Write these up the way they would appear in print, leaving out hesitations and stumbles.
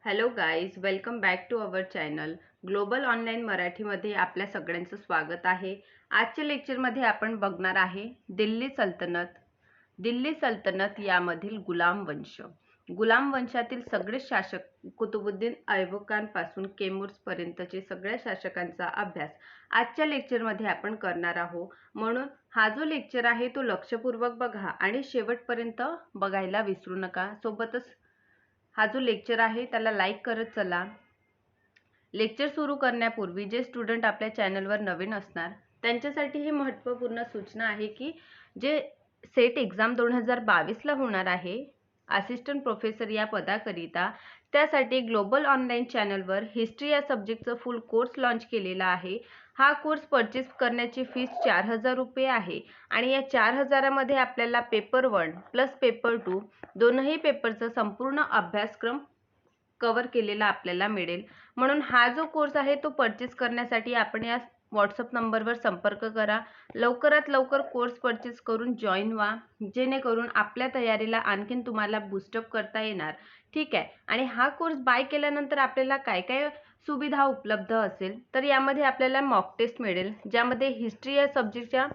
Hello guys, welcome back to our channel global online मराठीमध्ये आपल्या सगळ्यांचं स्वागत आहे. आजच्या लेक्चरमध्ये आपण बघणार आहे दिल्ली सल्तनत. दिल्ली सल्तनत यामधील गुलाम वंश. गुलाम वंशातील सगळे शासक कुतुबुद्दीन ऐबकांपासून पर्यंतचे सगळ्या शासकांचा अभ्यास आजच्या लेक्चरमध्ये आपण करणार आहोत. म्हणून हा जो लेक्चर आहे तो लक्षपूर्वक बघा आणि शेवटपर्यंत बघायला विसरू नका. सोबतच हा जो लेक्चर आहे त्याला लाईक करत चला. लेक्चर सुरू करण्यापूर्वी जे स्टुडंट आपल्या चॅनलवर नवीन असणार त्यांच्यासाठी ही महत्त्वपूर्ण सूचना आहे की जे सेट एक्झाम 2022 ला होणार आहे असिस्टंट प्रोफेसर या पदाकरिता, त्यासाठी ग्लोबल ऑनलाईन चॅनलवर हिस्ट्री या सब्जेक्टचा फुल कोर्स लॉन्च केलेला आहे. हा कोर्स परचेस करण्याची फीस 4000 रुपये आहे आणि या 4000 मध्ये आपल्याला पेपर 1 प्लस पेपर 2 दोनही पेपरचा संपूर्ण अभ्यासक्रम कव्हर केलेला आपल्याला मिळेल. म्हणून हा जो कोर्स आहे तो परचेस करण्यासाठी आपण या व्हॉट्सअप नंबरवर संपर्क करा. लवकरात लवकर कोर्स परचेस करून जॉईन व्हा, जेणेकरून आपल्या तयारीला आणखीन तुम्हाला बूस्टअप करता येणार. ठीक आहे. आणि हा कोर्स बाय केल्यानंतर आपल्याला काय काय सुविधा उपलब्ध असेल तर यामध्ये आपल्याला मॉक टेस्ट मिळेल, ज्यामध्ये हिस्ट्री या सब्जेक्टच्या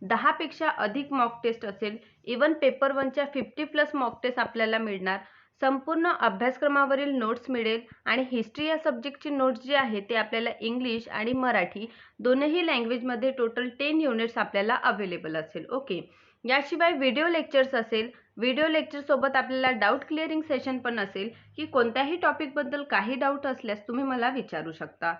10 पेक्षा अधिक मॉक टेस्ट असेल. इवन पेपर 1 च्या 50+ मॉक टेस्ट आपल्याला मिळणार. संपूर्ण अभ्यासक्रमावरील नोट्स मिळेल आणि हिस्ट्री या सब्जेक्टची नोट्स जी आहे ते आपल्याला इंग्लिश आणि मराठी दोनही लँग्वेजमध्ये टोटल 10 युनिट्स आपल्याला अवेलेबल असेल. ओके. याशिवाय व्हिडिओ लेक्चर्स असेल. व्हिडिओ लेक्चर सोबत आपल्याला डाऊट क्लिअरिंग सेशन पण असेल की कोणत्याही टॉपिकबद्दल काही डाऊट असल्यास तुम्ही मला विचारू शकता.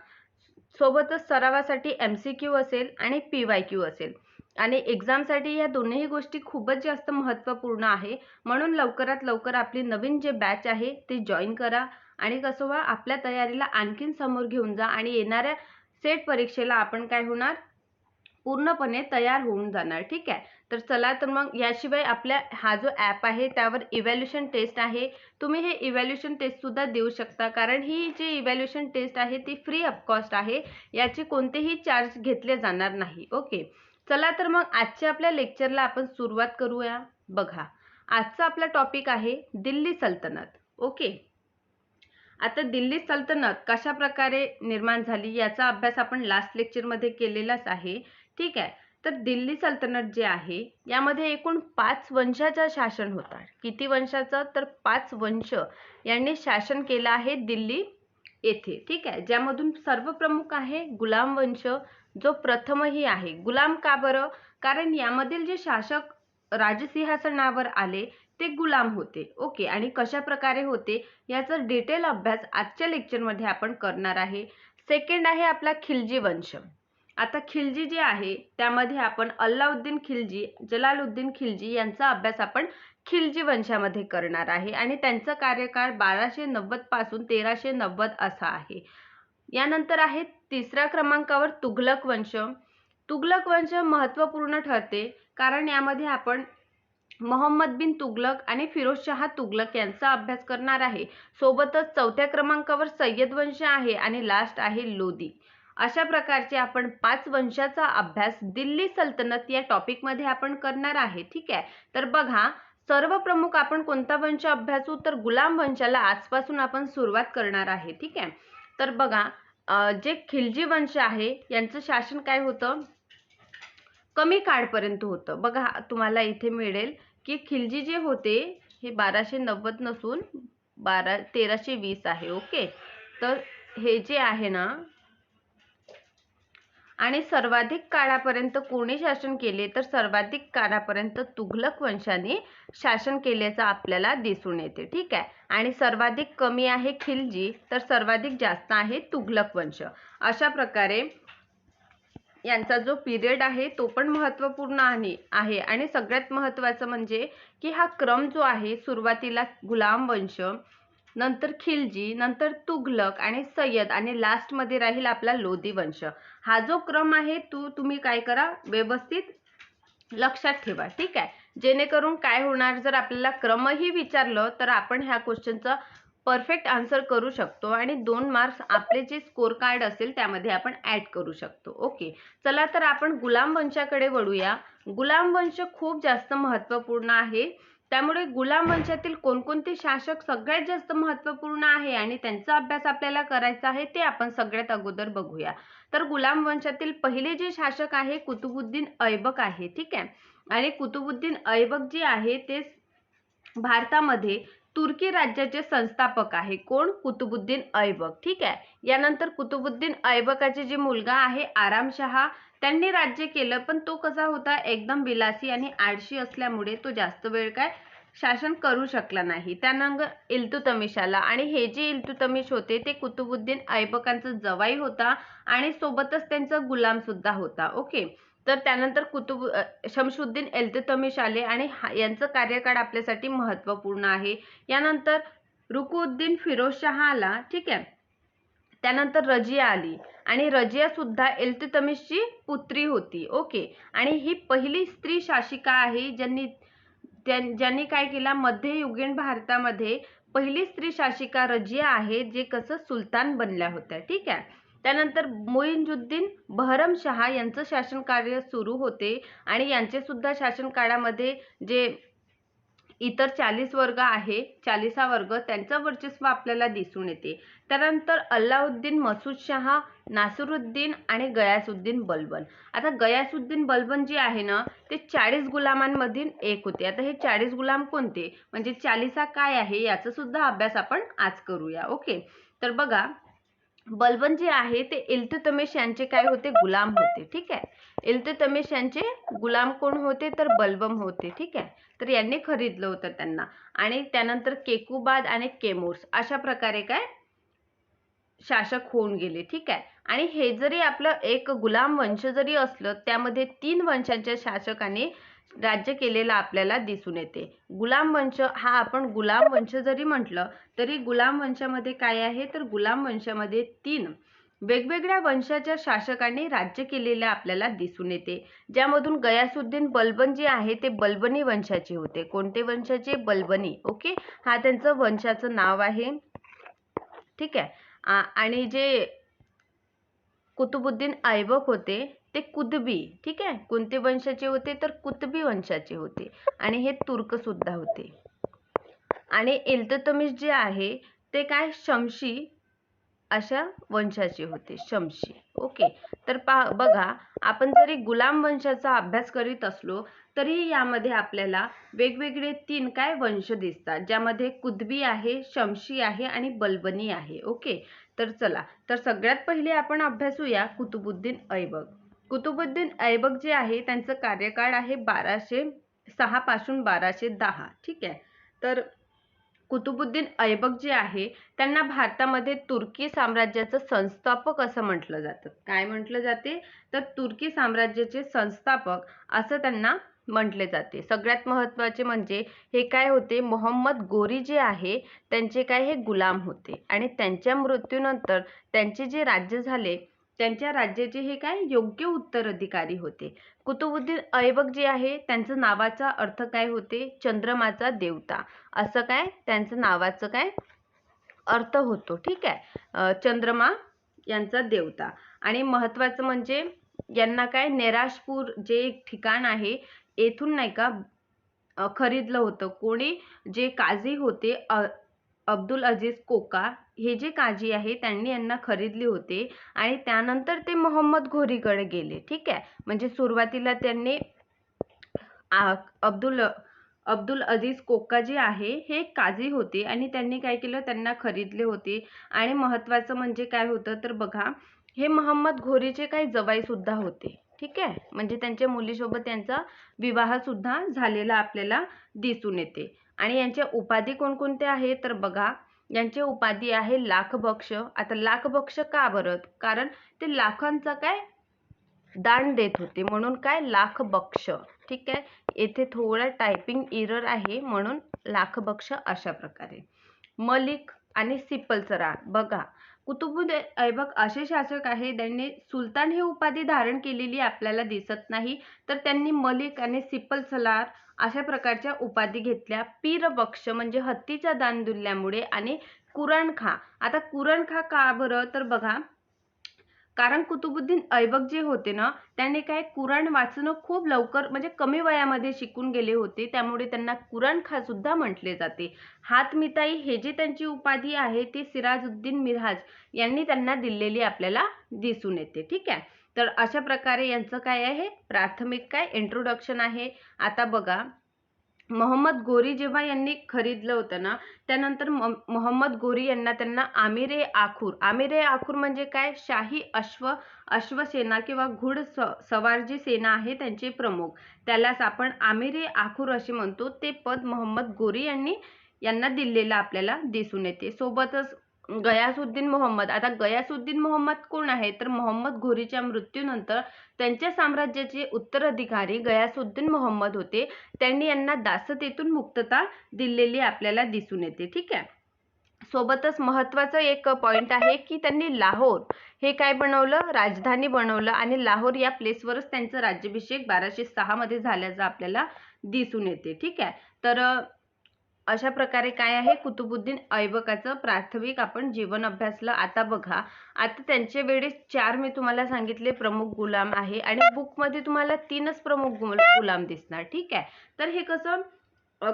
सोबतच सरावासाठी MCQ असेल आणि PYQ असेल. आणि एक्झामसाठी या दोन्ही गोष्टी खूपच जास्त महत्त्वपूर्ण आहे. म्हणून लवकरात लवकर आपली नवीन जे बॅच आहे ते जॉईन करा आणि कसं व्हा आपल्या तयारीला आणखीन समोर घेऊन जा आणि येणाऱ्या सेट परीक्षेला आपण काय होणार, पूर्णपणे तयार होऊन जाणार. ठीक आहे. तर चला तर मग याशिवाय आपल्या हा जो ॲप आहे त्यावर इव्हॅल्युएशन टेस्ट आहे. तुम्ही हे इव्हॅल्युएशन टेस्ट सुद्धा देऊ शकता, कारण ही जी इव्हॅल्युएशन टेस्ट आहे ती फ्री ऑफ कॉस्ट आहे. याचे कोणतेही चार्ज घेतले जाणार नाही. ओके. चला तर मग आजच्या आपल्या लेक्चरला आपण सुरुवात करूया. बघा, आजचा आपला टॉपिक आहे दिल्ली सल्तनत. ओके. आता दिल्ली सल्तनत कशा प्रकारे निर्माण झाली याचा अभ्यास आपण लास्ट लेक्चरमध्ये केलेलाच आहे. ठीक आहे. तर दिल्ली सल्तनत जे आहे यामध्ये एकूण 5 वंशाचा शासन होता. किती वंशाचं? तर 5 वंश यांनी शासन केलं आहे दिल्ली येथे. ठीक आहे. ज्यामधून सर्व प्रमुख आहे गुलाम वंश, जो प्रथमही आहे. गुलाम का बरं? कारण यामधील जे शासक राजसिंहासनावर आले ते गुलाम होते. ओके. आणि कशा प्रकारे होते याचा डिटेल अभ्यास आजच्या लेक्चरमध्ये आपण करणार आहे. सेकंड आहे आपला खिलजी वंश. आता खिलजी जे आहे त्यामध्ये आपण अल्लाउद्दीन खिलजी, जलालुद्दीन खिलजी यांचा अभ्यास आपण खिलजी वंशामध्ये करणार आहे आणि त्यांचा कार्यकाळ 1290 पासून 1390 असा आहे. यानंतर आहे तिसऱ्या क्रमांकावर तुघलक वंश. तुघलक वंश महत्त्वपूर्ण ठरते कारण यामध्ये आपण मोहम्मद बिन तुघलक आणि फिरोजशाह तुघलक यांचा अभ्यास करणार आहे. सोबतच चौथ्या क्रमांकावर सय्यद वंश आहे आणि लास्ट आहे लोधी. अशा प्रकारचे आपण 5 वंशाचा अभ्यास दिल्ली सल्तनत या टॉपिकमध्ये आपण करणार आहे. ठीक आहे. तर बघा, सर्व प्रमुख आपण कोणता वंश अभ्यासू? तर गुलाम वंशाला आजपासून आपण सुरुवात करणार आहे. ठीक आहे. तर बघा, जे खिलजी वंश आहे यांचं शासन काय होतं? कमी काळपर्यंत होतं. बघा, तुम्हाला इथे मिळेल की खिलजी जे होते हे 1290 नसून 1320 आहे. ओके. तर हे जे आहे ना, आणि सर्वाधिक काळापर्यंत कोणी शासन केले? तर सर्वाधिक काळापर्यंत तुघलक वंशाने शासन केल्याचं आपल्याला दिसून येते. ठीक आहे. आणि सर्वाधिक कमी आहे खिलजी, तर सर्वाधिक जास्त आहे तुघलक वंश. अशा प्रकारे यांचा जो पिरियड आहे तो पण महत्त्वपूर्ण आहे. आणि सगळ्यात महत्त्वाचं म्हणजे की हा क्रम जो आहे, सुरुवातीला गुलाम वंश, नंतर खिलजी, नंतर तुघलक आणि सय्यद आणि लास्ट मध्ये राहील आपला लोधी वंश. हा जो क्रम आहे तुम्ही काय करा, व्यवस्थित लक्षात ठेवा. ठीक आहे. जेणेकरून काय होणार, जर आपल्याला क्रमही विचारलं तर आपण ह्या क्वेश्चनचा परफेक्ट आन्सर करू शकतो आणि 2 मार्क्स आपले जे स्कोर कार्ड असेल त्यामध्ये आपण ऍड करू शकतो. ओके. चला तर आपण गुलाम वंशाकडे वळूया. गुलाम वंश खूप जास्त महत्त्वपूर्ण आहे. त्यामुळे गुलाम वंशातील कोणकोणते शासक सगळ्यात जास्त महत्त्वपूर्ण आहे आणि त्यांचा अभ्यास आपल्याला करायचा आहे ते आपण सगळ्यात अगोदर बघूया. तर गुलाम वंशातील पहिले जे शासक आहे कुतुबुद्दीन ऐबक आहे. ठीक आहे. आणि कुतुबुद्दीन ऐबक जे आहे ते भारतामध्ये तुर्की राज्याचे संस्थापक आहे. कोण? कुतुबुद्दीन ऐबक. ठीक आहे. यानंतर कुतुबुद्दीन ऐबकाचे जे मुलगा आहे आरामशहा, त्यांनी राज्य केलं, पण तो कसा होता? एकदम विलासी आणि आळशी असल्यामुळे तो जास्त वेळ काय शासन करू शकला नाही. त्यानंतर इल्तुतमिश आला आणि हे जे इल्तुतमिश होते ते कुतुबुद्दीन ऐबकांचा जवाई होता आणि सोबतच त्यांचा गुलाम सुद्धा होता. ओके. तर त्यानंतर शमशुद्दीन इल्तुतमिश आले आणि यांचं कार्यकाळ आपल्यासाठी महत्त्वपूर्ण आहे. यानंतर रुकुउद्दीन फिरोजशाह आला. ठीक आहे. त्यानंतर रजिया आली आणि रजिया सुद्धा इल्तुतमिशची पुत्री होती. ओके. आणि ही पहिली स्त्री शासिका आहे ज्यांनी काय केला? मध्ययुगीन भारतामध्ये पहिली स्त्री शासिका रजिया आहे, जे कसं सुलतान बनल्या होत्या. ठीक आहे. त्यानंतर मुइझुद्दीन बहरमशाह यांचं शासन कार्य सुरू होते आणि यांचे सुद्धा शासन काळामध्ये जे इतर 40 वर्ग आहे, 40 वर्ग, त्यांचं वर्चस्व आपल्याला दिसून येते. त्यानंतर अल्लाउद्दीन मसूद शाह, नासिरुद्दीन आणि गयासुद्दीन बलबन. आता गयासुद्दीन बलबन जे आहे ना ते 40 गुलामांमधील एक होते. आता हे 40 गुलाम कोणते, म्हणजे 40 काय आहे याचा सुद्धा अभ्यास आपण आज करूया. ओके. तर बघा, बलबन जे आहे ते इल्तुतमिश यांचे काय होते? गुलाम होते. ठीक आहे. इल्तुतमिश यांचे गुलाम कोण होते? तर बलबन होते. ठीक आहे. तर यांनी खरीदलं होतं त्यांना. आणि त्यानंतर केकुबाद आणि केमोर्स अशा प्रकारे काय शासक होऊन गेले. ठीक आहे. आणि हे जरी आपलं एक गुलाम वंश जरी असलं, त्यामध्ये 3 वंशांच्या शासकाने राज्य केलेलं आपल्याला दिसून येते. गुलाम वंश हा आपण गुलाम वंश जरी म्हटलं तरी गुलाम वंशामध्ये काय आहे? तर गुलाम वंशामध्ये 3 वेगवेगळ्या वंशाच्या शासकांनी राज्य केलेले आपल्याला दिसून येते, ज्यामधून गयासुद्दीन बलबन जे आहे ते बलबनी वंशाचे होते. कोणते वंशाचे? बलबनी. ओके. हा त्यांचं वंशाचं नाव आहे. ठीक आहे. आणि जे कुतुबुद्दीन ऐबक होते ते कुतबी. ठीक आहे. कोणते वंशाचे होते? तर कुतबी वंशाचे होते आणि हे तुर्क सुद्धा होते. आणि इल्तुतमिश जे आहे ते काय? शमशी अशा वंशाचे होते. शमशी. ओके. तर बघा, आपण जरी गुलाम वंशाचा अभ्यास करीत असलो तरी यामध्ये आपल्याला वेगवेगळे 3 काय वंश दिसतात, ज्यामध्ये कुतबी आहे, शमशी आहे आणि बलबनी आहे. ओके. तर चला, तर सगळ्यात पहिले आपण अभ्यासूया कुतुबुद्दीन ऐबक. कुतुबुद्दीन ऐबक जे आहे त्यांचं कार्यकाळ आहे 1206 पासून 1210. ठीक आहे. तर कुतुबुद्दीन ऐबक जे आहे त्यांना भारतामध्ये तुर्की साम्राज्याचं संस्थापक असं म्हटलं जातं. काय म्हटलं जाते? तर तुर्की साम्राज्याचे संस्थापक असं त्यांना म्हटले जाते. सगळ्यात महत्त्वाचे म्हणजे हे काय होते? मोहम्मद गोरी जे आहे त्यांचे काय? हे गुलाम होते आणि त्यांच्या मृत्यूनंतर त्यांचे जे राज्य झाले त्यांच्या राज्याचे हे काय? योग्य उत्तराधिकारी होते. कुतुबुद्दीन ऐबक जे आहे त्यांचं नावाचा अर्थ काय होते? चंद्रमाचा देवता. असं काय त्यांचं नावाचं काय अर्थ होतो. ठीक आहे. चंद्रमा यांचा देवता. आणि महत्त्वाचं म्हणजे यांना काय? नेराशपूर जे एक ठिकाण आहे येथून नाही का खरीदलं होतं. कोणी? जे काझी होते अब्दुल अजीज कोका, हे जे काझी आहे त्यांनी यांना खरीदले होते आणि त्यानंतर ते मोहम्मद घोरीकडे गेले. ठीक आहे. म्हणजे सुरुवातीला त्यांनी अब्दुल अजीज कोका जे आहे हे काझी होते आणि त्यांनी काय केलं? त्यांना खरीदले होते. आणि महत्त्वाचं म्हणजे काय होतं? तर बघा, हे मोहम्मद घोरीचे काही जवाई सुद्धा होते. ठीक आहे. म्हणजे त्यांच्या मुलीसोबत यांचा विवाह सुद्धा झालेला आपल्याला दिसून येते. आणि यांच्या उपाधी कोणकोणत्या आहेत? तर बघा, यांची उपाधी आहे लाखबक्ष. आता लाखबक्ष का बरं? कारण ते लाखांचा काय दान देत होते, म्हणून काय? लाखबक्ष. ठीक आहे. येथे थोडा टायपिंग एरर आहे, म्हणून लाखबक्ष अशा प्रकारे. मलिक आणि सिपलसरार. बघा, कुतुबुद्दीन ऐबक असे शासक आहे त्यांनी सुलतान ही उपाधी धारण केलेली आपल्याला दिसत नाही, तर त्यांनी मलिक आणि सिपलसलार अशा प्रकारच्या उपाधी घेतल्या. पीरबक्ष म्हणजे हत्तीचा दान दिल्यामुळे. आणि कुराण खा. आता कुराण खा का बरं? तर बघा, कारण कुतुबुद्दीन ऐबक जे होते ना, त्यांनी काय कुराण वाचणं खूप लवकर म्हणजे कमी वयामध्ये शिकून गेले होते, त्यामुळे त्यांना कुराण खा सुद्धा म्हटले जाते. हातमिताई हे जी त्यांची उपाधी आहे ती सिराजुद्दीन मिन्हाज यांनी त्यांना दिलेली आपल्याला दिसून येते. ठीक आहे. तर अशा प्रकारे यांचं काय आहे, प्राथमिक काय इंट्रोडक्शन आहे. आता बघा, मोहम्मद घोरी जेव्हा यांनी खरीदलं होतं ना, त्यानंतर मोहम्मद घोरी यांना त्यांना आमिर-ए-आखूर म्हणजे काय, शाही अश्वसेना किंवा सवार जी सेना आहे त्यांचे प्रमुख, त्यालाच आपण आमिर-ए-आखूर असे म्हणतो. ते पद मोहम्मद घोरी यांना दिलेलं आपल्याला दिसून येते. सोबतच गयासुद्दीन मोहम्मद, आता गयासुद्दीन मोहम्मद कोण आहे, तर मोहम्मद घोरीच्या मृत्यूनंतर त्यांच्या साम्राज्याचे उत्तराधिकारी गयासुद्दीन मोहम्मद होते. त्यांनी यांना दासतेतून मुक्तता दिलेली आपल्याला दिसून येते. ठीक आहे. सोबतच महत्वाचं एक पॉइंट आहे की त्यांनी लाहोर हे काय बनवलं, राजधानी बनवलं आणि लाहोर या प्लेसवरच त्यांचा राज्याभिषेक 1206 मध्ये झाल्याचं आपल्याला दिसून येते. ठीक आहे. तर अशा प्रकारे काय आहे, कुतुबुद्दीन ऐबकाचं प्राथमिक आपण जीवन अभ्यासलं. आता बघा, आता त्यांच्या वेळेस 4 मी तुम्हाला सांगितले प्रमुख गुलाम आहे आणि बुकमध्ये तुम्हाला 3च प्रमुख गुलाम दिसणार. ठीक आहे. तर हे कसं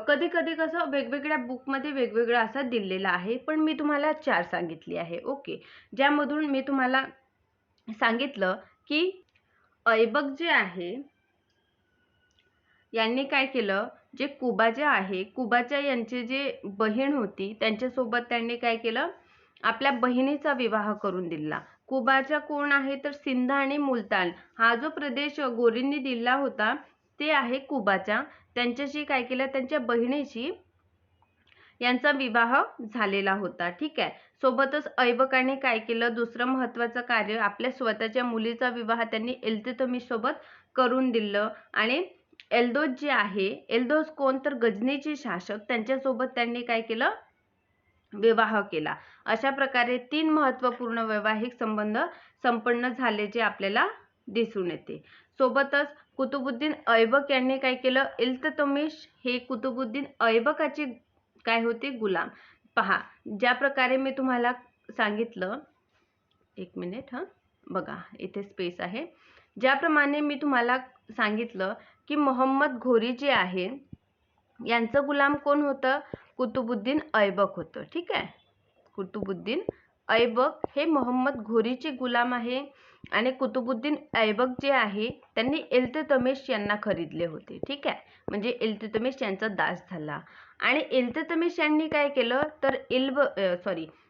कधी कधी कसं वेगवेगळ्या बुकमध्ये वेगवेगळं असं दिलेलं आहे, पण मी तुम्हाला 4 सांगितली आहे. ओके. ज्यामधून मी तुम्हाला सांगितलं की ऐबक जे आहे यांनी काय केलं, जे कुबाजा आहे, कुबाजा यांची जे बहीण होती त्यांच्यासोबत त्यांनी काय केलं, आपल्या बहिणीचा विवाह करून दिला. कुबाजा कोण आहे, तर सिंध आणि मुलतान हा जो प्रदेश गोरींनी दिला होता ते आहे कुबाजा. त्यांच्याशी काय केलं, त्यांच्या बहिणीशी यांचा विवाह झालेला होता. ठीक आहे. सोबतच ऐबकाने काय केलं, दुसरं महत्वाचं कार्य, आपल्या स्वतःच्या मुलीचा विवाह त्यांनी इल्तुतमिश सोबत करून दिलं. आणि एल्दोज जे आहे, एल्दोज कोण, तर गजनीचे शासक, त्यांच्यासोबत त्यांनी काय केलं, विवाह केला. अशा प्रकारे 3 महत्वपूर्ण वैवाहिक संबंध संपन्न झाल्याचे आपल्याला दिसून येते. सोबतच कुतुबुद्दीन ऐबक यांनी काय केलं, इल्तुतमिश हे कुतुबुद्दीन ऐबकाचे काय होते, गुलाम. पहा, ज्या प्रकारे मी तुम्हाला सांगितलं, एक मिनिट बघा इथे स्पेस आहे. ज्याप्रमाणे मी तुम्हाला सांगितलं की मोहम्मद घोरी जे आहे यांचं गुलाम कोण होतं, कुतुबुद्दीन ऐबक होतं. ठीक आहे. कुतुबुद्दीन ऐबक हे मोहम्मद घोरीचे गुलाम आहे आणि कुतुबुद्दीन ऐबक जे आहे त्यांनी इल्तुतमिश यांना खरीदले होते. ठीक आहे. म्हणजे इल्तुतमिश यांचा दास झाला. आणि इल्तुतमिश यांनी काय केलं, तर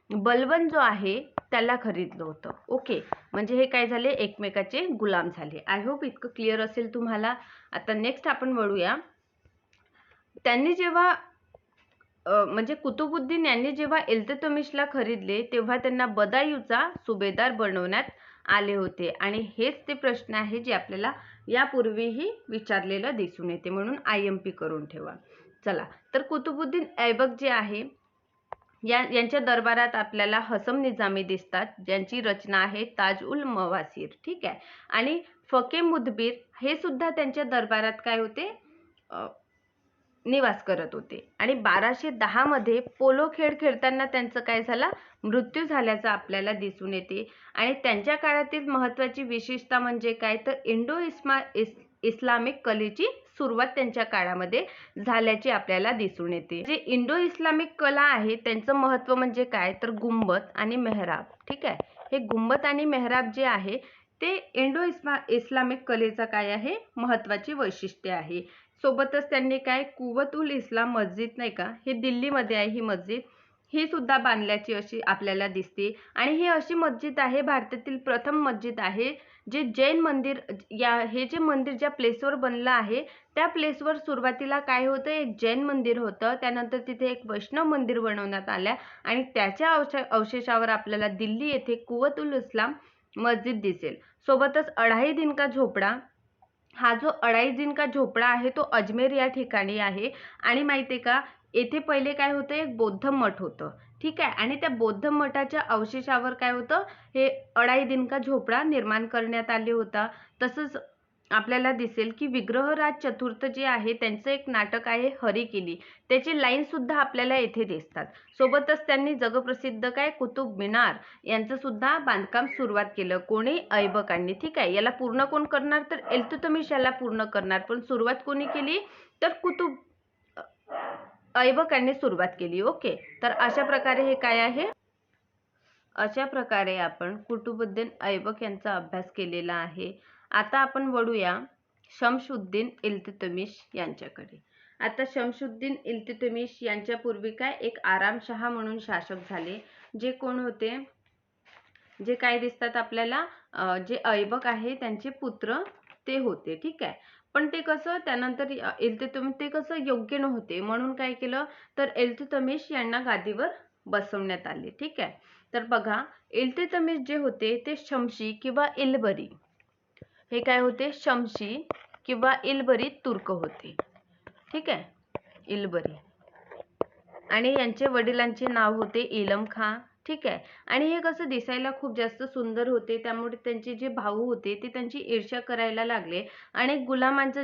बलबन जो आहे त्याला खरीदलं होतं. ओके. म्हणजे हे काय झाले, एकमेकाचे गुलाम झाले. आय होप इतकं क्लिअर असेल तुम्हाला. आता नेक्स्ट आपण वळूया. त्यांनी जेव्हा म्हणजे कुतुबुद्दीन यांनी जेव्हा इल्तुतमिशला खरीदले तेव्हा त्यांना बदायूचा सुभेदार बनवण्यात आले होते. आणि हेच ते प्रश्न आहे जे आपल्याला यापूर्वीही विचारलेलं दिसून येते, म्हणून IMP करून ठेवा. चला, तर कुतुबुद्दीन ऐबक जे आहे यांच्या दरबारात आपल्याला हसम निजामी दिसतात, ज्यांची रचना आहे ताज उल मवासीर. ठीक आहे. आणि फके मुदबीर हे सुद्धा त्यांच्या दरबारात काय होते, निवास करत होते. आणि 1210 मध्ये पोलो खेळ खेळताना त्यांचं काय झाला, मृत्यू झाल्याचं आपल्याला दिसून येते. आणि त्यांच्या काळातील महत्त्वाची विशेषता म्हणजे काय, तर इस्लामिक कलेची सुरुवात त्यांच्या काळामध्ये झाल्याची आपल्याला दिसून येते. जे इंडो इस्लामिक कला आहे त्यांचं महत्त्व म्हणजे काय, तर गुंबद आणि मेहराब. ठीक आहे. हे गुंबद आणि मेहराब जे आहे ते इंडो इस्लामिक कलेचा काय आहे, महत्त्वाची वैशिष्ट्य आहे. सोबतच त्यांनी काय, कुवत उल इस्लाम मस्जिद नाही का, हे दिल्लीमध्ये आहे ही मस्जिद, ही सुद्धा बांधल्याची अशी आपल्याला दिसते. आणि ही अशी मस्जिद आहे, भारतातील प्रथम मस्जिद आहे जे जैन मंदिर, हे जे मंदिर ज्या प्लेसवर बनलं आहे त्या प्लेसवर सुरुवातीला काय होतं, एक जैन मंदिर होतं. त्यानंतर तिथे एक वैष्णव मंदिर बनवण्यात आल्या आणि त्याच्या अवशेषावर आपल्याला दिल्ली येथे कुवत उल इस्लाम मस्जिद दिसेल. सोबतच अढाई दिन का झोपडा, हा जो अढाई दिन का झोपडा आहे तो अजमेर या ठिकाणी आहे. आणि माहिती आहे का, येथे पहिले काय होतं, एक बौद्ध मठ होतं. ठीक आहे. आणि त्या बौद्ध मठाच्या अवशेषावर काय होतं, हे अढाई दिन का झोपडा निर्माण करण्यात आले होता. तसंच आपल्याला दिसेल की विग्रहराज चतुर्थ जे आहे त्यांचं एक नाटक आहे हरिकेली, त्याची लाईन सुद्धा आपल्याला येथे दिसतात. सोबतच त्यांनी जगप्रसिद्ध काय कुतुब मिनार यांचं सुद्धा बांधकाम सुरुवात केलं. कोणी? ऐबकांनी. ठीक आहे, याला पूर्ण कोण करणार? तर इल्तुतमिश याला पूर्ण करणार. पण सुरुवात कोणी केली? तर ऐबकांनी सुरुवात केली. ओके, तर अशा प्रकारे हे काय आहे? अशा प्रकारे आपण कुतुबुद्दीन ऐबक यांचा अभ्यास केलेला आहे. आता आपण वळूया शमशुद्दीन इल्तुतमिश यांच्याकडे. आता शमशुद्दीन इल्तुतमिश यांच्या पूर्वी काय एक आरामशहा म्हणून शासक झाले, जे कोण होते? जे काय दिसतात आपल्याला, जे ऐबक आहे त्यांचे पुत्र ते होते. ठीक आहे, पण ते कसं त्यानंतर इल्तुतमिश ते कसं योग्य नव्हते, म्हणून काय केलं तर इल्तुतमिश यांना गादीवर बसवण्यात आले. ठीक आहे, तर बघा इल्तुतमिश जे होते ते शमशी किंवा इल्बरी, हे काय होते? शमशी किंवा इल्बरी तुर्क होते. ठीक आहे, इल्बरी. आणि यांचे वडिलांचे नाव होते इलम खां. ठीक आहे, आणि हे कसं दिसायला खूप जास्त सुंदर होते, त्यामुळे त्यांचे जे भाऊ होते ते त्यांची ईर्ष्या करायला लागले आणि गुलामांचं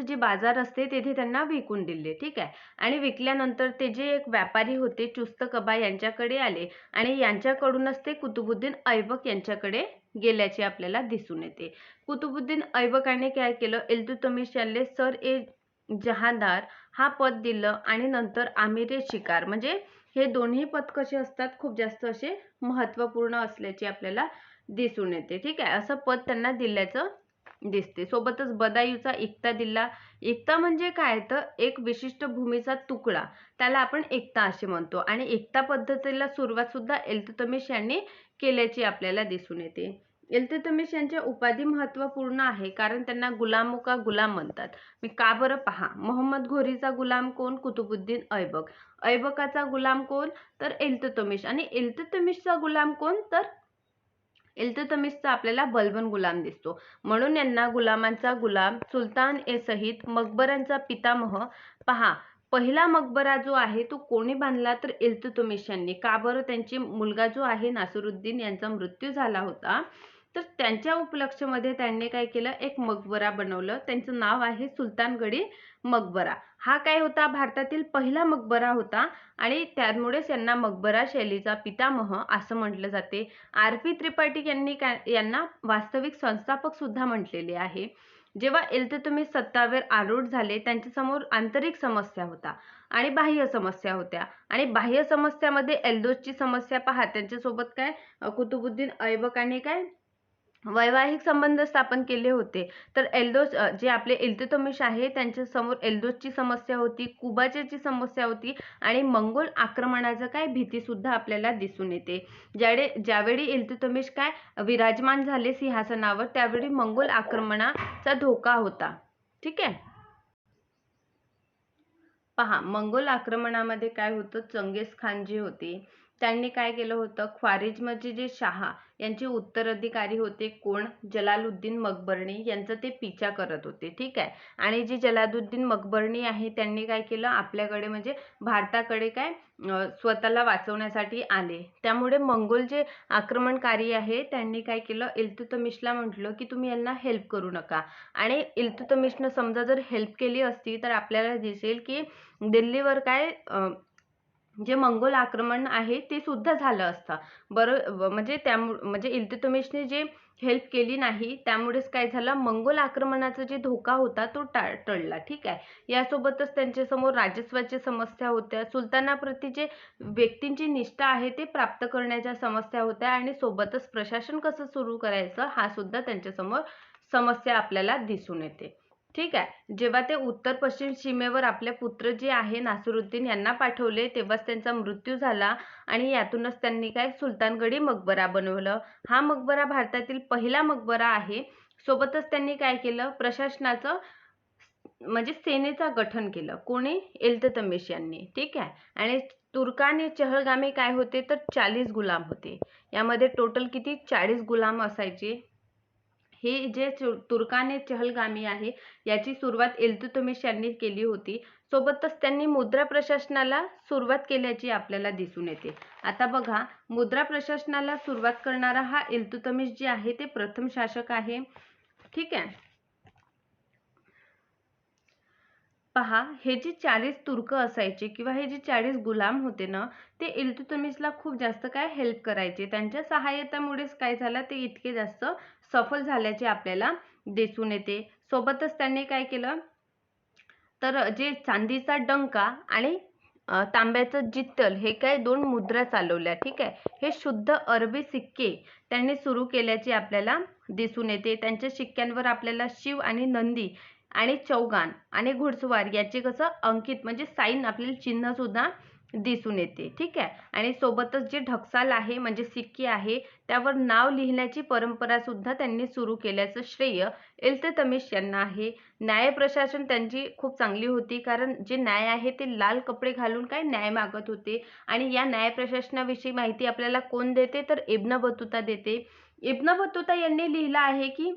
जे बाजार असते तेथे त्यांना विकून दिले. ठीक आहे, आणि विकल्यानंतर ते जे एक व्यापारी होते चुस्त कबा यांच्याकडे आले आणि यांच्याकडूनच ते कुतुबुद्दीन ऐबक यांच्याकडे गेल्याचे आपल्याला दिसून येते. कुतुबुद्दीन ऐबकाने काय केलं? इल्तुतमिश यांना सर ए जहांदार हा पद दिलं आणि नंतर आमिरे शिकार, म्हणजे हे दोन्ही पद कसे असतात? खूप जास्त असे महत्त्वपूर्ण असल्याचे आपल्याला दिसून येते. ठीक आहे, असं पद त्यांना दिल्याचं दिसते. सोबतच बदायूचा इक्ता दिला. इक्ता म्हणजे काय? तर एक विशिष्ट भूमीचा तुकडा, त्याला आपण इक्ता असे म्हणतो. आणि इक्ता पद्धतीला सुरुवात सुद्धा इल्तुतमिश यांनी केल्याची आपल्याला दिसून येते. इल्तुतमिश यांच्या उपाधी महत्त्वपूर्ण आहे, कारण त्यांना गुलामो का गुलाम म्हणतात. मी का बरं? पहा, मोहम्मद घोरीचा गुलाम कोण? कुतुबुद्दीन ऐबक. ऐबकाचा गुलाम कोण? तर इल्तुतमिश. आणि इल्तुतमिशचा गुलाम कोण? तर इल्तुतमिशचा आपल्याला बलबन गुलाम दिसतो. म्हणून यांना गुलामांचा गुलाम, सुलतान ए सहित, मकबरांचा पितामह. पहा, पहिला मकबरा जो आहे तो कोणी बांधला? तर इल्तुतमिश यांनी. का बरं? त्यांची मुलगा जो आहे नासिरुद्दीन यांचा मृत्यू झाला होता, तर त्यांच्या उपलक्षामध्ये त्यांनी काय केलं? एक मकबरा बनवलं. त्यांचं नाव आहे सुलतानगडी मकबरा. हा काय होता? भारतातील पहिला मकबरा होता आणि त्यामुळेच यांना मकबरा शैलीचा पितामह असं म्हटलं जाते. आर.पी. त्रिपाठी यांनी यांना वास्तविक संस्थापक सुद्धा म्हटलेले आहे. जेव्हा इल्तुतमिश सत्तावर आरूढ झाले, त्यांच्यासमोर आंतरिक समस्या होता आणि बाह्य समस्या होत्या. आणि बाह्य समस्यामध्ये एल्दोसची समस्या. पहा, त्यांच्यासोबत काय कुतुबुद्दीन ऐबकाने काय वैवाहिक संबंध स्थापन केले होते. तर एल्दोस जे आपले इल्तुतमिश आहे त्यांच्या समोर एल्दोसची समस्या होती, कुबाच्याची समस्या होती आणि मंगोल आक्रमणाचं काय भीती सुद्धा आपल्याला दिसून येते. ज्यावेळी इल्तुतमिश काय विराजमान झाले सिंहासनावर, त्यावेळी मंगोल आक्रमणाचा धोका होता. ठीक आहे, पहा, मंगोल आक्रमणामध्ये काय होतं? चंगेज खान जे होते त्यांनी काय केलं होतं? ख्वारिझमचे जे शाह यांचे उत्तराधिकारी होते कोण? जलालुद्दीन मकबर्णी यांचा ते पिछा करत होते. ठीक आहे, आणि जे जलालुद्दीन मकबर्णी आहे त्यांनी काय केलं? आपल्याकडे म्हणजे भारताकडे काय स्वतःला वाचवण्यासाठी आले. त्यामुळे मंगोल जे आक्रमणकारी आहे त्यांनी काय केलं? इल्तुतमिशला म्हटलं की तुम्ही यांना हेल्प करू नका. आणि इल्तुतमिशनं समजा जर हेल्प केली असती तर आपल्याला दिसेल की दिल्लीवर काय जे मंगोल आक्रमण आहे ते सुद्धा झालं असतं. म्हणजे इल्तुतमिशने जे हेल्प केली नाही, त्यामुळेच काय झालं? मंगोल आक्रमणाचा जे धोका होता तो टळला. ठीक आहे, यासोबतच त्यांच्यासमोर राजस्वाच्या समस्या होत्या, सुलतानाप्रती जे व्यक्तींची निष्ठा आहे ते प्राप्त करण्याच्या समस्या होत्या आणि सोबतच प्रशासन कसं सुरू करायचं हा सुद्धा त्यांच्यासमोर समस्या आपल्याला दिसून येते. ठीक आहे, जेव्हा ते उत्तर पश्चिम सीमेवर आपले पुत्र जे आहे नासिरुद्दीन यांना पाठवले, तेव्हाच त्यांचा मृत्यू झाला आणि यातूनच त्यांनी काय सुलतानगडी मकबरा बनवलं. हा मकबरा भारतातील पहिला मकबरा आहे. सोबतच त्यांनी काय केलं? प्रशासनाचं म्हणजे सेनेचा गठन केलं. कोणी? इल्तुतमिश यांनी. ठीक आहे, आणि तुर्काने चहलगामी काय होते? तर 40 गुलाम होते. यामध्ये टोटल किती? 40 गुलाम असायचे. हे जे तुर्काने चहलगामी आहे याची सुरुवात इल्तुतमिश यांनी केली होती. सोबतच त्यांनी मुद्रा प्रशासनाला सुरुवात केल्याची आपल्याला दिसून येते. आता बघा, मुद्रा प्रशासनाला सुरुवात करणारा हा इल्तुतमिश जे आहे ते प्रथम शासक आहे. ठीक आहे. पहा, हे जे 40 तुर्क असायचे किंवा हे जे 40 गुलाम होते ना, ते इल्तुतमिशला खूप जास्त काय हेल्प करायचे. त्यांच्या सहाय्यतामुळेच काय झालं, ते इतके जास्त सफल झाल्याचे आपल्याला दिसून येते. सोबतच त्यांनी काय केलं, तर जे चांदीचा डंका आणि तांब्याचं जित्तल हे काय 2 मुद्रा चालवल्या. ठीक आहे. हे शुद्ध अरबी सिक्के त्यांनी सुरू केल्याचे आपल्याला दिसून येते. त्यांच्या शिक्क्यांवर आपल्याला शिव आणि नंदी आणि चौगान आणि घोडसवार याचे कसं अंकित म्हणजे साईन आपल्याला चिन्ह सुद्धा दिसून येते. ठीक आहे. आणि सोबतच जे ढकसाल आहे म्हणजे सिक्के आहे त्यावर नाव लिहिण्याची परंपरा सुद्धा त्यांनी सुरू केल्याचं श्रेय इल्तुतमिश यांना आहे. न्याय प्रशासन त्यांची खूप चांगली होती, कारण जे न्याय आहे ते लाल कपडे घालून काय न्याय मागत होते. आणि या न्याय प्रशासनाविषयी माहिती आपल्याला कोण देते, तर इब्न बतुता देते. इब्न बतुता यांनी लिहिलं आहे की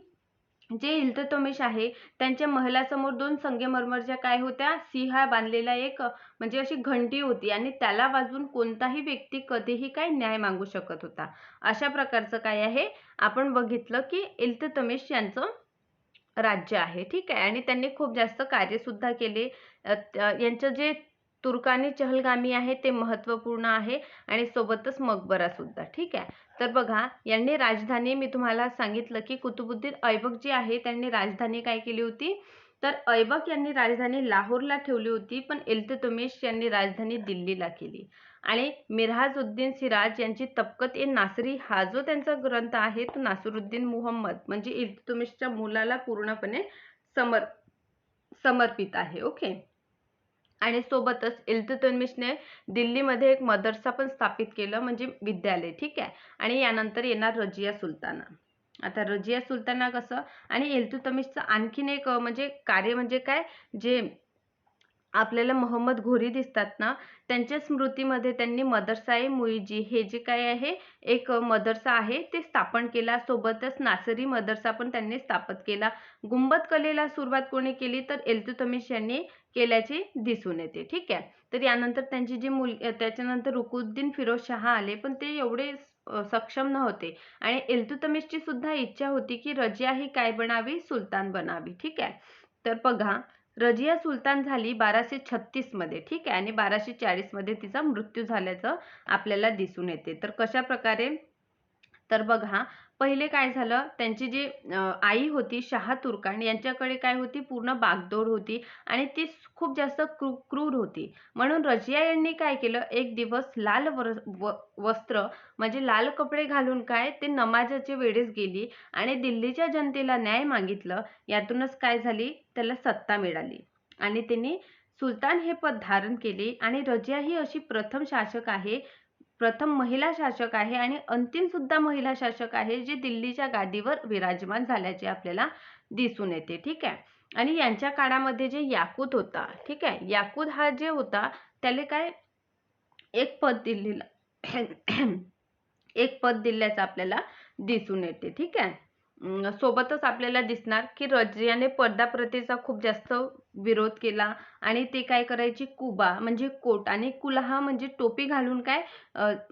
जे इल्तुतमिश आहे त्यांच्या महलासमोर 2 संगमरमरच्या काय होत्या, सिंह बांधलेला एक म्हणजे अशी घंटी होती आणि त्याला वाजवून कोणताही व्यक्ती कधीही काय न्याय मागू शकत होता. अशा प्रकारचं काय आहे आपण बघितलं की इल्तुतमिश यांचं राज्य आहे. ठीक आहे. आणि त्यांनी खूप जास्त कार्य सुद्धा केले. यांचं जे तुर्कानी चहलगामी आहे ते महत्त्वपूर्ण आहे आणि सोबतच मकबरा सुद्धा. ठीक आहे. तर बघा, यांनी राजधानी मी तुम्हाला सांगितलं की कुतुबुद्दीन ऐबक जी आहे त्यांनी राजधानी काय केली होती, तर ऐबक यांनी राजधानी लाहोरला ठेवली होती, पण इल्तुतमिश यांनी राजधानी दिल्लीला केली. आणि मिरहाजुद्दीन सिराज यांची तबकत ए नासरी हा जो त्यांचा ग्रंथ आहे तो नासिरुद्दीन मुहम्मद म्हणजे इल्तुतमिशच्या मुलाला पूर्णपणे समर्पित आहे. ओके. आणि सोबतच इल्तुतमिशने दिल्लीमध्ये एक मदरसा पण स्थापित केलं म्हणजे विद्यालय. ठीक आहे. आणि यानंतर येणार रजिया सुलताना. आता रजिया सुलताना कसं, आणि इल्तुतमिशचं आणखीन एक म्हणजे कार्य म्हणजे काय, जे आपल्याला मोहम्मद घोरी दिसतात ना, त्यांच्या स्मृतीमध्ये त्यांनी मदरसा-ए मुइजी हे जे काय आहे एक मदरसा आहे ते स्थापन केला. सोबतच नासरी मदरसा पण त्यांनी स्थापित केला. गुंबद कलेला सुरुवात कोणी केली, तर इल्तुतमिश यांनी केल्याचे दिसून येते. ठीक आहे. तर यानंतर त्यांची जी त्याच्यानंतर रुकुद्दीन फिरोज शाह आले, पण ते एवढे सक्षम नव्हते. आणि इल्तुतमिशची सुद्धा इच्छा होती की रजिया ही काय बनावी, सुलतान बनावी. ठीक आहे. तर बघा, रजिया सुलतान झाली 1236 मध्ये. ठीक आहे. आणि 1240 मध्ये तिचा मृत्यू झाल्याचं आपल्याला दिसून येते. तर कशा प्रकारे, तर बघा, पहिले काय झालं, त्यांची जी आई होती शाह तुर्कान यांच्याकडे काय होती, पूर्ण बागडोर होती आणि ती खूप जास्त क्रूर होती. म्हणून रजिया यांनी काय केलं, एक दिवस लाल वस्त्र म्हणजे लाल कपडे घालून काय ते नमाजाच्या वेळेस गेली आणि दिल्लीच्या जनतेला न्याय मागितलं. यातूनच काय झाली, त्याला सत्ता मिळाली आणि त्यांनी सुलतान हे पद धारण केले. आणि रजिया ही अशी प्रथम शासक आहे, प्रथम महिला शासक आहे आणि अंतिम सुद्धा महिला शासक आहे जे दिल्लीच्या गादीवर विराजमान झाल्याचे आपल्याला दिसून येते. ठीक आहे. आणि यांच्या काळामध्ये जे याकूत होता, ठीक आहे, याकूत हा जे होता त्याला काय एक पद दिलेलं एक पद दिल्याचं आपल्याला दिसून येते. ठीक आहे. सोबतच आपल्याला दिसणार की रजियाने पर्दा प्रथेचा खूप जास्त विरोध केला आणि ते काय करायची, कुबा म्हणजे कोट आणि कुलाहा म्हणजे टोपी घालून काय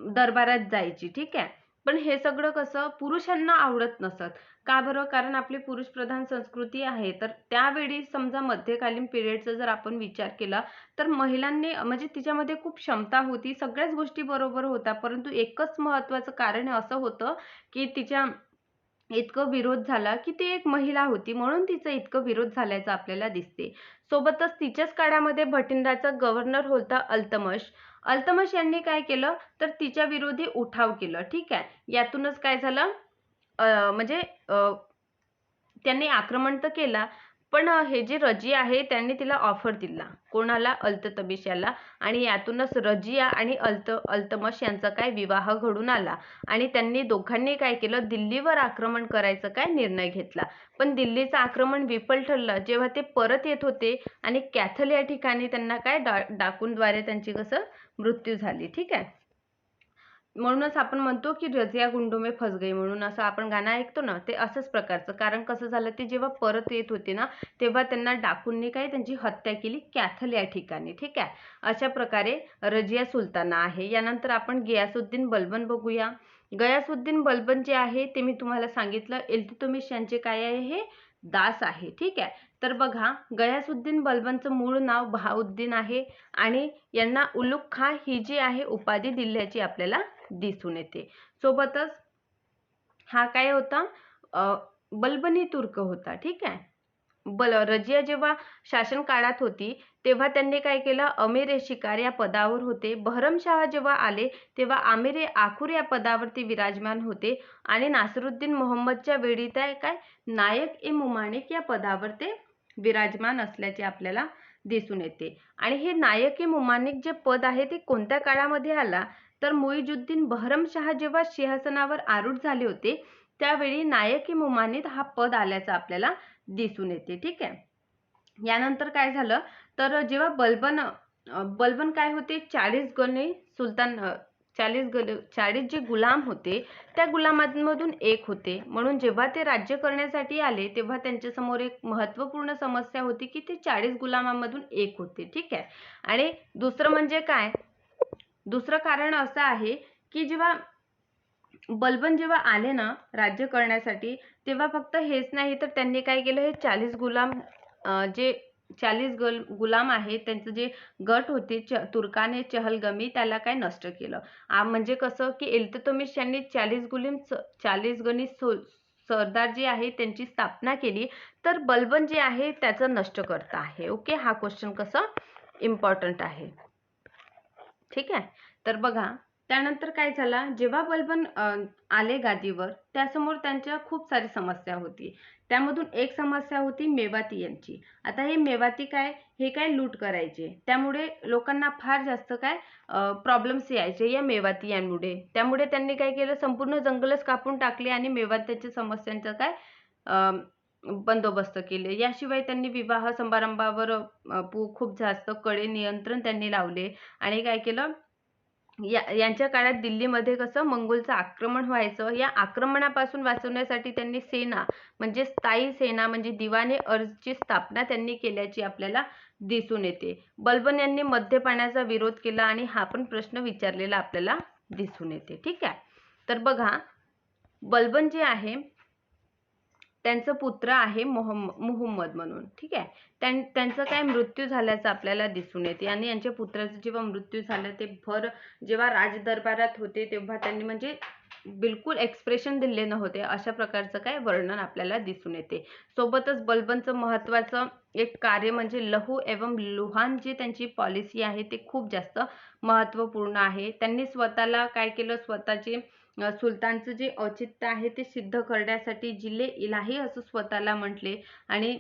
दरबारात जायची. ठीक आहे. पण हे सगळं कसं पुरुषांना आवडत नसत. का बरं, कारण आपली पुरुष प्रधान संस्कृती आहे. तर त्यावेळी समजा मध्यकालीन पिरियडचा जर आपण विचार केला तर महिलांनी म्हणजे तिच्यामध्ये खूप क्षमता होती, सगळ्याच गोष्टी बरोबर होत्या, परंतु एकच महत्त्वाचं कारण असं होतं की तिच्या इतकं विरोध झाला की ती एक महिला होती, म्हणून तिचा इतकं विरोध झाल्याचं आपल्याला दिसते. सोबतच तिच्याच काळामध्ये भटिंडाचा गव्हर्नर होता अल्तमश. अल्तमश यांनी काय केलं, तर तिच्या विरोधी उठाव केलं. ठीक आहे. यातूनच काय झालं, म्हणजे त्यांनी आक्रमण तर केला, पण हे जे रजिया आहे त्यांनी तिला ऑफर दिला, कोणाला, अल्ततमिश याला. आणि यातूनच रजिया आणि अल्तमश यांचा काय विवाह घडून आला आणि त्यांनी दोघांनी काय केलं, दिल्लीवर आक्रमण करायचं काय निर्णय घेतला. पण दिल्लीचं आक्रमण विफल ठरलं जेव्हा ते परत येत होते आणि कॅथल या ठिकाणी त्यांना काय डाकूंद्वारे त्यांची कसं मृत्यू झाली. ठीक आहे. म्हणूनच आपण म्हणतो की रजिया गुंडों में फस गई, म्हणून असं आपण गाणं ऐकतो ना, ते असंच प्रकारचं. कारण कसं झालं, ते जेव्हा परत येत होते ना तेव्हा त्यांना डाकूंनी काय त्यांची हत्या केली कॅथल या ठिकाणी. ठीक आहे. अशा प्रकारे रजिया सुलताना आहे. यानंतर आपण गियासुद्दीन बलबन बघूया. गयासुद्दीन बलबन जे आहे ते मी तुम्हाला सांगितलं इल्तुतमिश यांचे काय आहे, हे दास आहे. ठीक आहे. तर बघा, गयासुद्दीन बलबनचं मूळ नाव बहाउद्दीन आहे आणि यांना उलुग खां ही जी आहे उपाधी दिल्याची आपल्याला दिसून येते. सोबतच हा काय होता, बलबनी तुर्क होता. ठीक आहे. रजिया जेव्हा शासन काळात होती तेव्हा त्यांनी काय केलं, अमीर ए शिकार या पदावर होते. बहरमशाह जेव्हा आले तेव्हा आमिर ए आखूर या पदावरती विराजमान होते आणि नासिरुद्दीन मोहम्मदच्या वेळी काय नायक ए मुमानिक या पदावर ते विराजमान असल्याचे आपल्याला दिसून येते. आणि हे नायक ए मुमानिक जे पद आहे ते कोणत्या काळामध्ये आला, तर मुइजुद्दीन बहरमशाह जेव्हा सिंहासनावर आरूढ झाले होते त्यावेळी नायक ए मुमानिक हा पद आल्याचा आपल्याला दिसून येते. ठीक आहे. यानंतर काय झालं, तर जेव्हा बलबन काय होते, 40 गणे सुलतान 40 जे गुलाम होते त्या गुलामांमधून एक होते. म्हणून जेव्हा ते राज्य करण्यासाठी आले तेव्हा त्यांच्या समोर एक महत्त्वपूर्ण समस्या होती की ते 40 गुलामांमधून एक होते. ठीक आहे. आणि दुसरं म्हणजे काय, दुसरं कारण असं आहे की जेव्हा बलबन जेव्हा आले ना राज्य करण्यासाठी तेव्हा फक्त हेच नाही तर त्यांनी काय केलं, हे 40 गुलाम जे 40 गुलाम आहेत त्यांचं जे गट होते तुर्काने चहलगमी त्याला काय नष्ट केलं. म्हणजे कसं की इल्तुतमिश यांनी 40 गणी सरदार जे आहे त्यांची स्थापना केली, तर बलबन जे आहे त्याचं नष्ट करता आहे. ओके, हा क्वेश्चन कसं इम्पॉर्टंट आहे. ठीक आहे. तर बघा, त्यानंतर काय झाला, जेव्हा बलबन आले गादीवर त्यासमोर त्यांच्या खूप सारी समस्या होती. त्यामधून एक समस्या होती मेवाती यांची. आता हे मेवाती काय, हे काय लूट करायचे, त्यामुळे लोकांना फार जास्त काय प्रॉब्लेम्स यायचे या मेवाती यांमुळे. त्यामुळे त्यांनी काय केलं, संपूर्ण जंगलच कापून टाकले आणि मेवात्याच्या समस्यांचा काय बंदोबस्त केले. याशिवाय त्यांनी विवाह समारंभावर खूप जास्त कडे नियंत्रण त्यांनी लावले आणि काय केलं, यांच्या काळात दिल्लीमध्ये कसं मंगोलचं आक्रमण व्हायचं, या आक्रमणापासून वाचवण्यासाठी त्यांनी सेना म्हणजे स्थायी सेना म्हणजे दिवाने अर्जची स्थापना त्यांनी केल्याची आपल्याला दिसून येते. बलबन यांनी मद्यपानाचा विरोध केला आणि हा पण प्रश्न विचारलेला आपल्याला दिसून येते. ठीक आहे. तर बघा, बलबन जे आहे त्यांचं पुत्र आहे मुहम्मद म्हणून. ठीक आहे. त्यांचं काय मृत्यू झाल्याचं आपल्याला दिसून येते आणि यांच्या पुत्राचं जेव्हा मृत्यू झालं ते जेव्हा राजदरबारात होते तेव्हा त्यांनी म्हणजे बिलकुल एक्सप्रेशन दिले नव्हते, अशा प्रकारचं काय वर्णन आपल्याला दिसून येते. सोबतच बलबनचं महत्त्वाचं एक कार्य म्हणजे लहू एवं लुहान जी त्यांची पॉलिसी आहे ते खूप जास्त महत्त्वपूर्ण आहे. त्यांनी स्वतःला काय केलं, स्वतःचे सुलतानचं जे औचित्य आहे ते सिद्ध करण्यासाठी जिले इलाही असं स्वतःला म्हटले आणि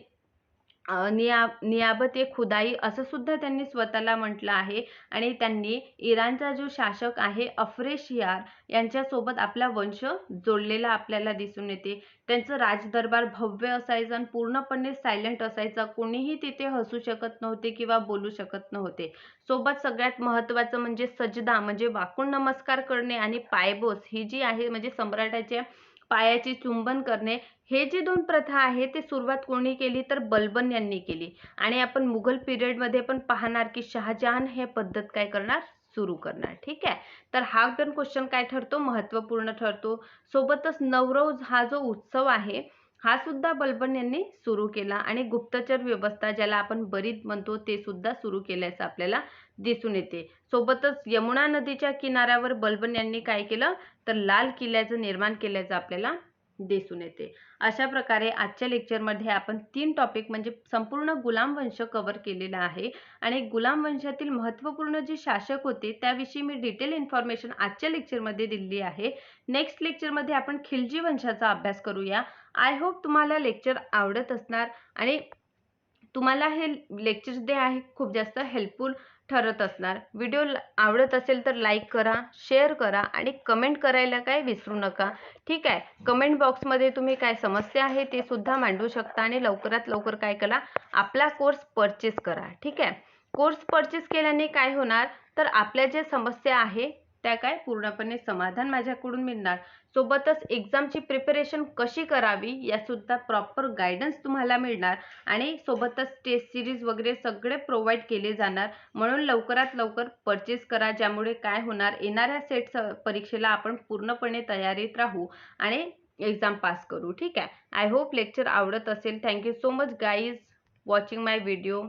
नियाबत ए खुदाई असं सुद्धा त्यांनी स्वतःला म्हटलं आहे. आणि त्यांनी इराणचा जो शासक आहे अफरेशियार यांच्यासोबत आपला वंश जोडलेला आपल्याला दिसून येते. त्यांचं राजदरबार भव्य असायचं आणि पूर्णपणे सायलेंट असायचं, कोणीही तिथे हसू शकत नव्हते किंवा बोलू शकत नव्हते. सोबत सगळ्यात महत्त्वाचं म्हणजे सजदा म्हणजे वाकून नमस्कार करणे आणि पायबोस ही जी आहे म्हणजे सम्राटाच्या पायाचे चुंबन करणे, हे जे दोन प्रथा आहे ते सुरुवात कोणी केली, तर बलबन यांनी केली. आणि आपण मुघल पिरियड मध्ये पण पाहणार की शहाजहान हे पद्धत काय करणार, सुरू करणार. ठीक आहे. तर हा पण क्वेश्चन काय ठरतो, महत्त्वपूर्ण ठरतो. सोबतच नवरोज हा जो उत्सव आहे हा सुद्धा बलबन यांनी सुरू केला आणि गुप्तचर व्यवस्था ज्याला आपण बरीद म्हणतो ते सुद्धा सुरू केल्याचं आपल्याला दिसून येते. सोबतच यमुना नदीच्या किनाऱ्यावर बलबन यांनी काय केलं, तर लाल किल्ल्याचं निर्माण केल्याचं आपल्याला दिसून येते. अशा प्रकारे आजच्या लेक्चरमध्ये आपण 3 टॉपिक म्हणजे संपूर्ण गुलाम वंश कव्हर केलेला आहे आणि गुलाम वंशातील महत्त्वपूर्ण जे शासक होते त्याविषयी मी डिटेल इन्फॉर्मेशन आजच्या लेक्चरमध्ये दिली आहे. नेक्स्ट लेक्चरमध्ये आपण खिलजी वंशाचा अभ्यास करूया. आय होप तुम्हाला लेक्चर आवडत असणार आणि तुम्हाला हे लेक्चर जे आहे खूप जास्त हेल्पफुल ठरत असणार. व्हिडिओ आवडत असेल तर लाईक करा, शेअर करा आणि कमेंट करायला काय विसरू नका. ठीक आहे. कमेंट बॉक्समध्ये तुम्ही काय समस्या आहे ते सुद्धा मांडू शकता आणि लवकरात लवकर काय करा, आपला कोर्स परचेस करा. ठीक आहे. कोर्स परचेस केल्याने काय होणार, तर आपल्या ज्या समस्या आहे त्या काय पूर्णपणे समाधान माझ्याकडून मिळणार. सोबतच एक्झामची प्रिपरेशन कशी करावी या सुद्धा प्रॉपर गायडन्स तुम्हाला मिळणार आणि सोबतच टेस्ट सिरीज वगैरे सगळे प्रोव्हाइड केले जाणार. म्हणून लवकरात लवकर परचेस करा, ज्यामुळे काय होणार, येणाऱ्या सेट परीक्षेला आपण पूर्णपणे तयारीत राहू आणि एक्झाम पास करू. ठीक आहे. आय होप लेक्चर आवडत असेल. Thank you so much guys watching my video.